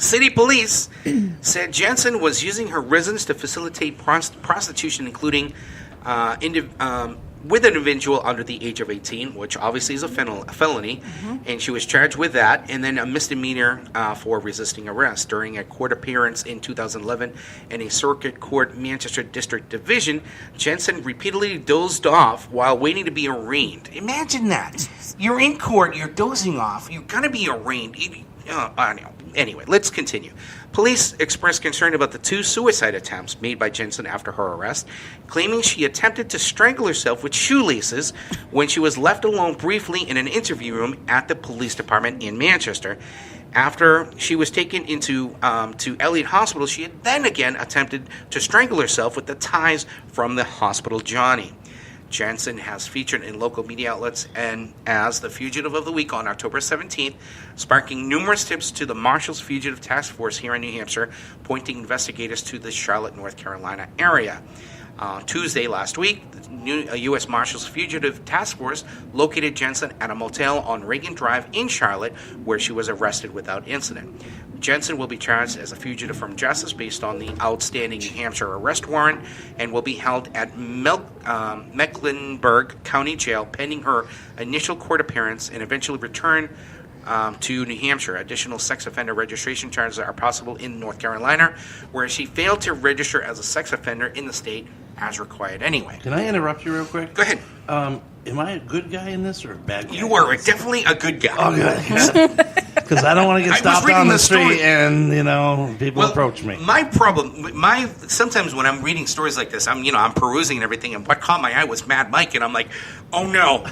City police said Jensen was using her residence to facilitate prostitution, including with an individual under the age of 18, which obviously is a felony, and she was charged with that, and then a misdemeanor for resisting arrest. During a court appearance in 2011 in a circuit court Manchester District Division, Jensen repeatedly dozed off while waiting to be arraigned. Imagine that. You're in court, you're dozing off, you're going to be arraigned. Anyway, let's continue. Police expressed concern about the 2 suicide attempts made by Jensen after her arrest, claiming she attempted to strangle herself with shoelaces when she was left alone briefly in an interview room at the police department in Manchester. After she was taken into to Elliot Hospital, she had then again attempted to strangle herself with the ties from the hospital Johnny. Jensen has featured in local media outlets and as the Fugitive of the Week on October 17th, sparking numerous tips to the Marshals Fugitive Task Force here in New Hampshire, pointing investigators to the Charlotte, North Carolina area. Tuesday last week, the U.S. Marshals Fugitive Task Force located Jensen at a motel on Reagan Drive in Charlotte, where she was arrested without incident. Jensen will be charged as a fugitive from justice based on the outstanding New Hampshire arrest warrant and will be held at Mecklenburg County Jail pending her initial court appearance and eventually return to New Hampshire. Additional sex offender registration charges are possible in North Carolina, where she failed to register as a sex offender in the state as required anyway. Can I interrupt you real quick? Go ahead. Am I a good guy in this or a bad guy? You are definitely a good guy. Oh, good. Because I don't want to get stopped on the street and, people approach me. My problem, sometimes when I'm reading stories like this, I'm perusing and everything, and what caught my eye was Mad Mike, and I'm like, oh no,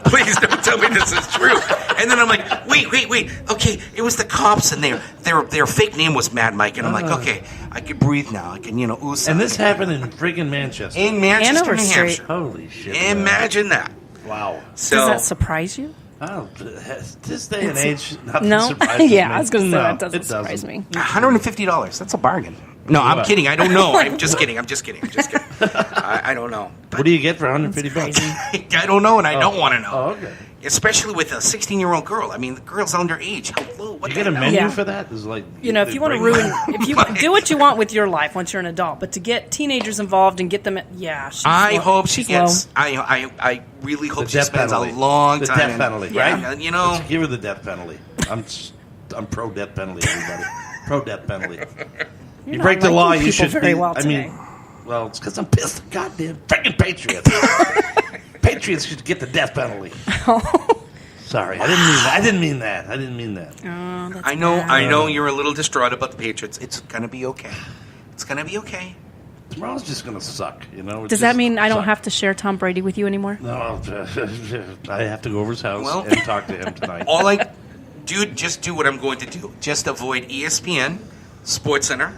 please don't tell me this is true. And then I'm like, wait, okay, it was the cops, and their fake name was Mad Mike, and I'm like, okay, I can breathe now, I can, ooze. And this happened in friggin' Manchester. In Manchester, New Hampshire. Holy shit. Imagine that. Wow. So, does that surprise you? Oh, this day and age, nothing surprises me. Yeah, I was going to say that doesn't surprise me. $150, that's a bargain. No, I'm kidding. I don't know. I'm just kidding. I don't know. What do you get for $150? I don't know, and I don't want to know. Oh, okay. Especially with a 16-year-old girl. I mean, the girl's underage. Hello, what you get a menu for that? It's like if you want to if you do what you want with your life once you're an adult, but to get teenagers involved and get them, I hope she gets. I really hope she spends a long time. The death penalty, right? Let's give her the death penalty. I'm pro death penalty, everybody. Pro death penalty. You break the law, you should be. Well, it's because I'm pissed. Goddamn freaking Patriots. Patriots should get the death penalty. Sorry, I didn't mean that. Oh, I know you're a little distraught about the Patriots. It's gonna be okay. Tomorrow's just gonna suck, Does that mean I don't have to share Tom Brady with you anymore? No, I have to go over his house and talk to him tonight. Just do what I'm going to do. Just avoid ESPN, SportsCenter,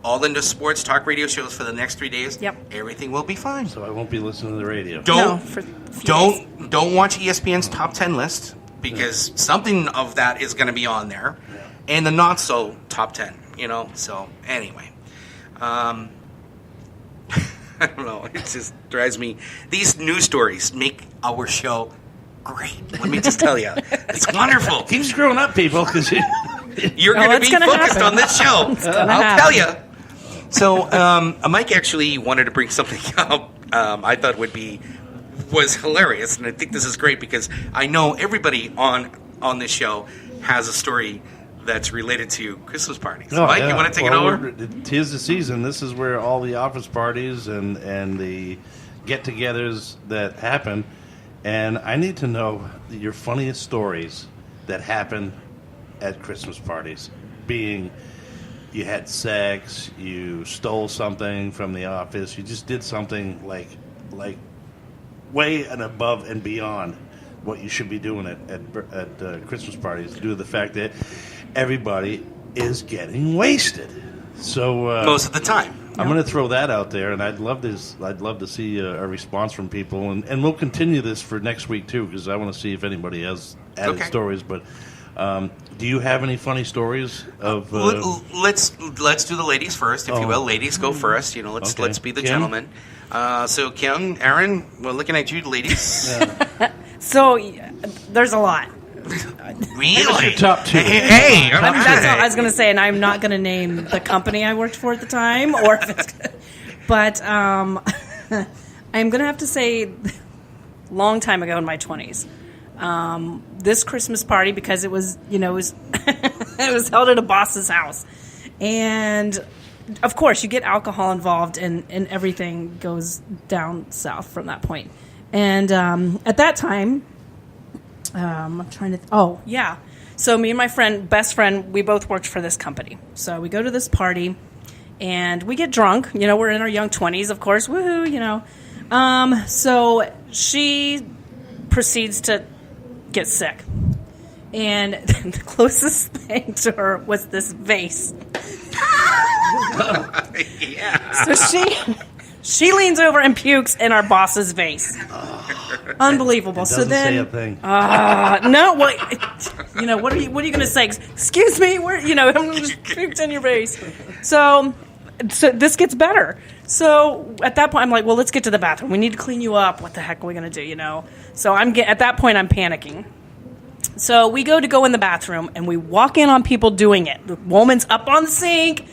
all the sports talk radio shows for the next 3 days. Yep. Everything will be fine. So I won't be listening to the radio. Don't watch ESPN's top 10 list because something of that is going to be on there, and the not so top 10. So anyway, I don't know. It just drives me. These news stories make our show great. Let me just tell you, it's wonderful. Keep screwing up, people, because you're going to be focused on this show. I'll tell you. So, Mike actually wanted to bring something up I thought was hilarious, and I think this is great because I know everybody on this show has a story that's related to Christmas parties. Mike, you want to take it over? Tis the season. This is where all the office parties and the get-togethers that happen, and I need to know your funniest stories that happen at Christmas parties, being you had sex, you stole something from the office, you just did something like way and above and beyond what you should be doing at Christmas parties due to the fact that everybody is getting wasted. So most of the time. I'm going to throw that out there, and I'd love to see a response from people, and we'll continue this for next week too, because I want to see if anybody has added stories. But do you have any funny stories of? Let's do the ladies first, if you will. Ladies go first. Let's be the Kim? gentlemen. So Kim, Aaron, we're looking at you, ladies. So there's a lot. Really? Top two. Hey, That's all I was going to say, and I'm not going to name the company I worked for at the time, or if it's, but I'm going to have to say, long time ago in my 20s, this Christmas party, because it was, it was it was held at a boss's house, and of course you get alcohol involved, and everything goes down south from that point. And at that time, I'm trying to. So me and my best friend, we both worked for this company. So we go to this party, and we get drunk. We're in our young 20s, of course. Woohoo! So she proceeds to get sick, and the closest thing to her was this vase. Yeah. So she leans over and pukes in our boss's vase. Unbelievable. It doesn't say a thing. No, what are you going to say? Excuse me, I'm just puked in your vase. So this gets better. So at that point, I'm like, well, let's get to the bathroom. We need to clean you up. What the heck are we going to do? So at that point, I'm panicking. So we go in the bathroom, and we walk in on people doing it. The woman's up on the sink,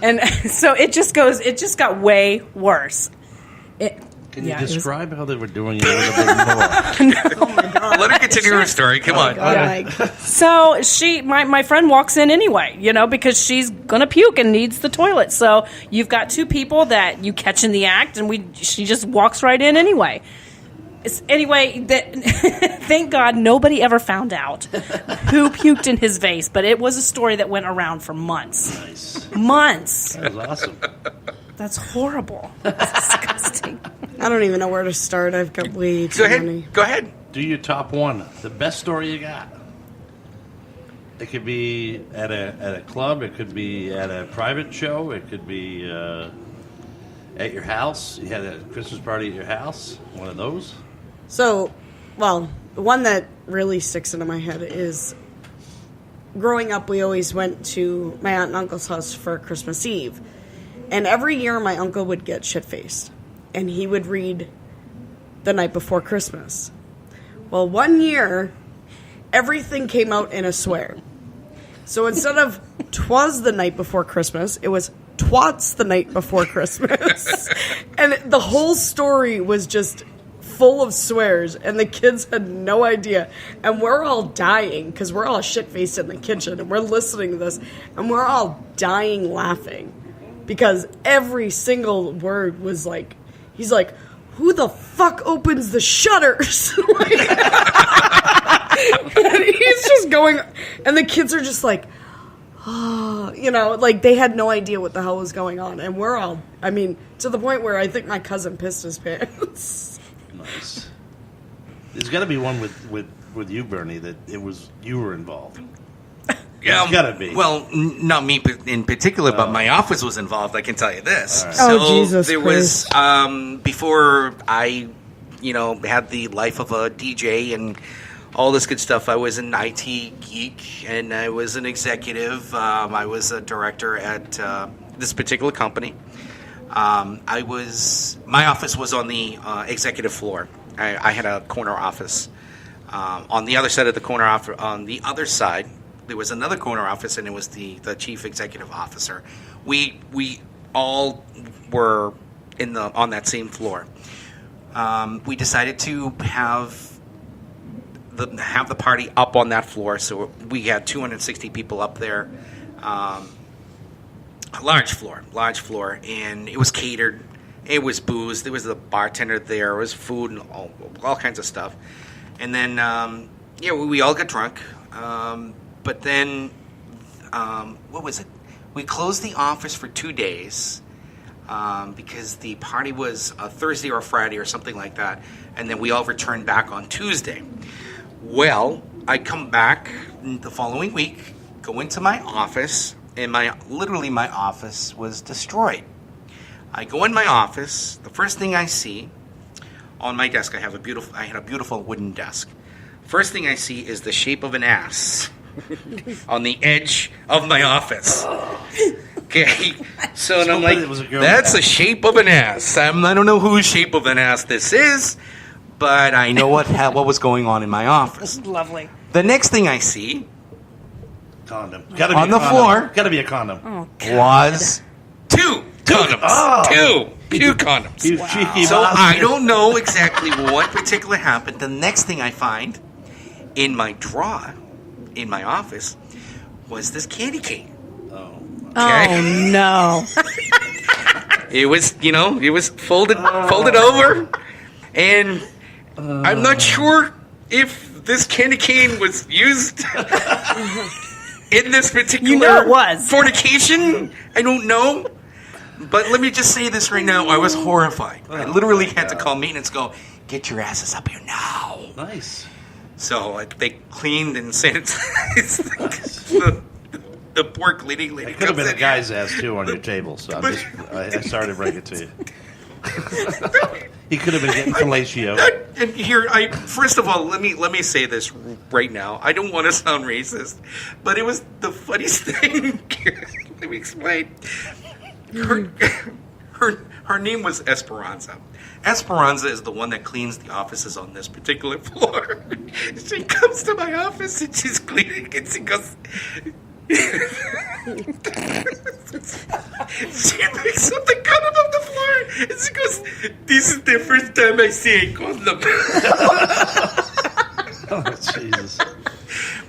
and so it just got way worse. Can you describe how they were doing it a little bit more? Oh my God. Let her continue her story. Come on. So my friend walks in anyway, because she's gonna puke and needs the toilet. So you've got two people that you catch in the act, and she just walks right in anyway. Thank God nobody ever found out who puked in his vase, but it was a story that went around for months. Nice. Months. That was awesome. That's horrible. That's disgusting. I don't even know where to start. I've got way too many. Go ahead. Do your top one. The best story you got. It could be at a club. It could be at a private show. It could be at your house. You had a Christmas party at your house. One of those. So, the one that really sticks into my head is growing up, we always went to my aunt and uncle's house for Christmas Eve. And every year, my uncle would get shit-faced. And he would read The Night Before Christmas. Well, one year, everything came out in a swear. So instead of 'twas the night before Christmas, it was twats the night before Christmas. And the whole story was just full of swears, and the kids had no idea. And we're all dying, because we're all shit-faced in the kitchen, and we're listening to this, and we're all dying laughing. Because every single word was like, he's like, who the fuck opens the shutters? And he's just going, and the kids are just like, they had no idea what the hell was going on. And we're all, to the point where I think my cousin pissed his pants. Nice. There's got to be one with you, Bernie, that you were involved. Yeah, it's gotta be. Well, not me in particular, but my office was involved. I can tell you this. Right. So Jesus there Christ. was before I, had the life of a DJ and all this good stuff. I was an IT geek, and I was an executive. I was a director at this particular company. My office was on the executive floor. I had a corner office. On the other side of the corner office, on the other side, there was another corner office, and it was the chief executive officer. We all were on that same floor. We decided to have the party up on that floor, so we had 260 people up there. Large floor, and it was catered. It was booze. There was a bartender there. There was food and all kinds of stuff. And then, we all got drunk. But then, what was it? We closed the office for 2 days because the party was a Thursday or a Friday or something like that. And then we all returned back on Tuesday. Well, I come back the following week, go into my office, and my office was destroyed. I go in my office. The first thing I see on my desk, I had a beautiful wooden desk. First thing I see is the shape of an ass on the edge of my office. Okay, so and I'm like, that's the shape of an ass. I don't know whose shape of an ass this is, but I know what was going on in my office. Lovely. The next thing I see Condom. Gotta On be a the condom. floor. Gotta be a condom. Oh, God. was two condoms. Oh. Two condoms. You cheeky So bastard. I don't know exactly what particular happened. The next thing I find in my drawer in my office was this candy cane. Oh, no. It was, it was folded over, and I'm not sure if this candy cane was used in this particular it was. fornication. I don't know. But let me just say this right now. I was horrified. I literally had to call maintenance and go, get your asses up here now. Nice. So they cleaned and sanitized the poor cleaning lady. It could have comes been a in guy's ass too on your table, so I started to bring it to you. He could have been getting fellatio. And here, first of all, let me say this right now. I don't want to sound racist, but it was the funniest thing. Let me explain. Her name was Esperanza. Esperanza is the one that cleans the offices on this particular floor. She comes to my office and she's cleaning, and she goes. She picks up the condom off the floor and she goes, "This is the first time I see a condom." Oh, Jesus.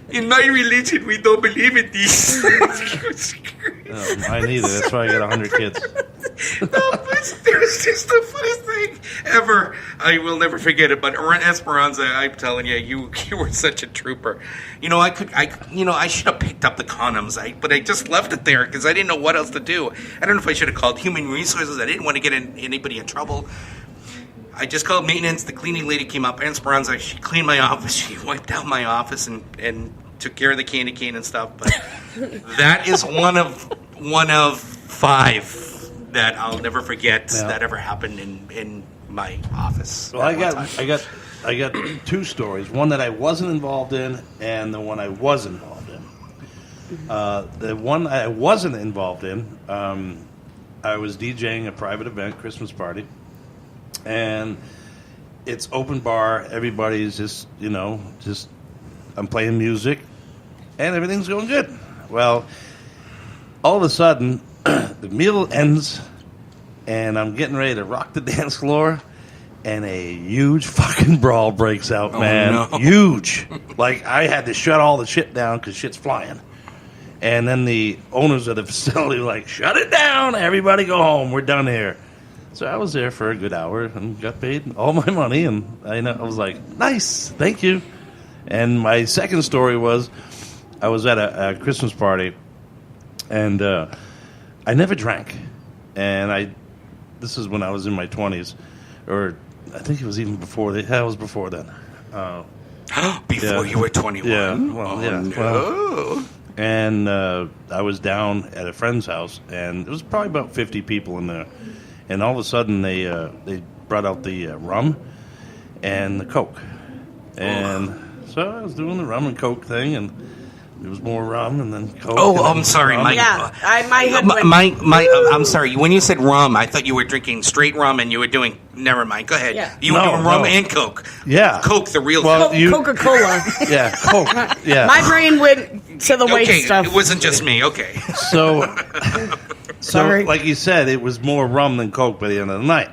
In my religion, we don't believe in these. Oh, mine neither. That's why I got 100 kids. No, but it was just the funniest thing ever. I will never forget it. But Esperanza, I'm telling you, you were such a trooper. I should have picked up the condoms, but I just left it there because I didn't know what else to do. I don't know if I should have called human resources. I didn't want to get anybody in trouble. I just called maintenance. The cleaning lady came up. Esperanza, she cleaned my office. She wiped out my office and took care of the candy cane and stuff. But that is one of 5 that I'll never forget that ever happened in my office. Well, I got 2 stories. One that I wasn't involved in, and the one I was involved in. The one I wasn't involved in, I was DJing a private event, Christmas party, and it's open bar. Everybody's just I'm playing music, and everything's going good. Well, all of a sudden, the meal ends, and I'm getting ready to rock the dance floor, and a huge fucking brawl breaks out, man. No. Huge. Like, I had to shut all the shit down because shit's flying. And then the owners of the facility were like, shut it down. Everybody go home. We're done here. So I was there for a good hour and got paid all my money. And I was like, nice. Thank you. And my second story was I was at a Christmas party, and I never drank. And this is when I was in my 20s, or I think it was even before. That was before then. Before you were 21? Yeah. Well, yeah. No. Well, and I was down at a friend's house, and there was probably about 50 people in there. And all of a sudden, they brought out the rum and the Coke. And so I was doing the rum and Coke thing, and there was more rum and then Coke. Oh, I'm sorry. rum. My head went... I'm sorry. When you said rum, I thought you were drinking straight rum and you were doing... Never mind. Go ahead. Yeah. You were doing rum and Coke. Yeah. Coke, the real... Coca-Cola. Yeah, Coke. Yeah. My brain went to the white okay, stuff. it wasn't just me. Okay. So, Sorry. like you said, it was more rum than Coke by the end of the night.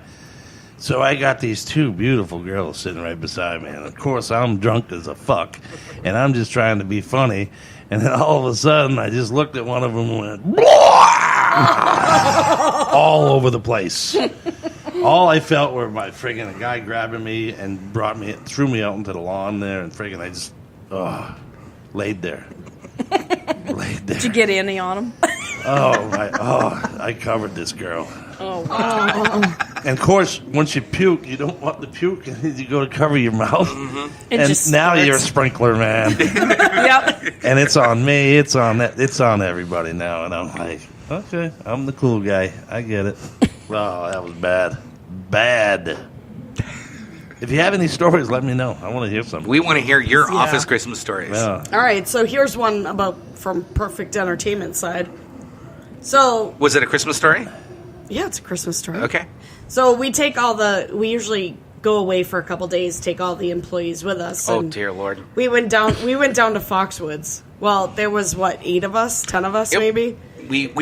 So I got these 2 beautiful girls sitting right beside me. And, of course, I'm drunk as a fuck. And I'm just trying to be funny. And then all of a sudden, I just looked at one of them and went, all over the place. All I felt were a guy grabbing me and threw me out into the lawn there. And I just laid there. Did you get any on them? I covered this girl. Oh, wow. And of course, once you puke, you don't want the puke, and you go to cover your mouth. Mm-hmm. It And just now starts. you're a sprinkler, man. Yep. And it's on me. It's on everybody now. And I'm like, okay, I'm the cool guy. I get it. Oh, that was bad. Bad. If you have any stories, let me know. I want to hear some. We want to hear your office Christmas stories. Yeah. All right, so here's one from Perfect Entertainment side. So, Was it a Christmas story? yeah, it's a Christmas story. Okay. So we take we usually go away for a couple days, take all the employees with us. Oh and dear Lord. We went down to Foxwoods. Well, there was 8 of us, 10 of us maybe. We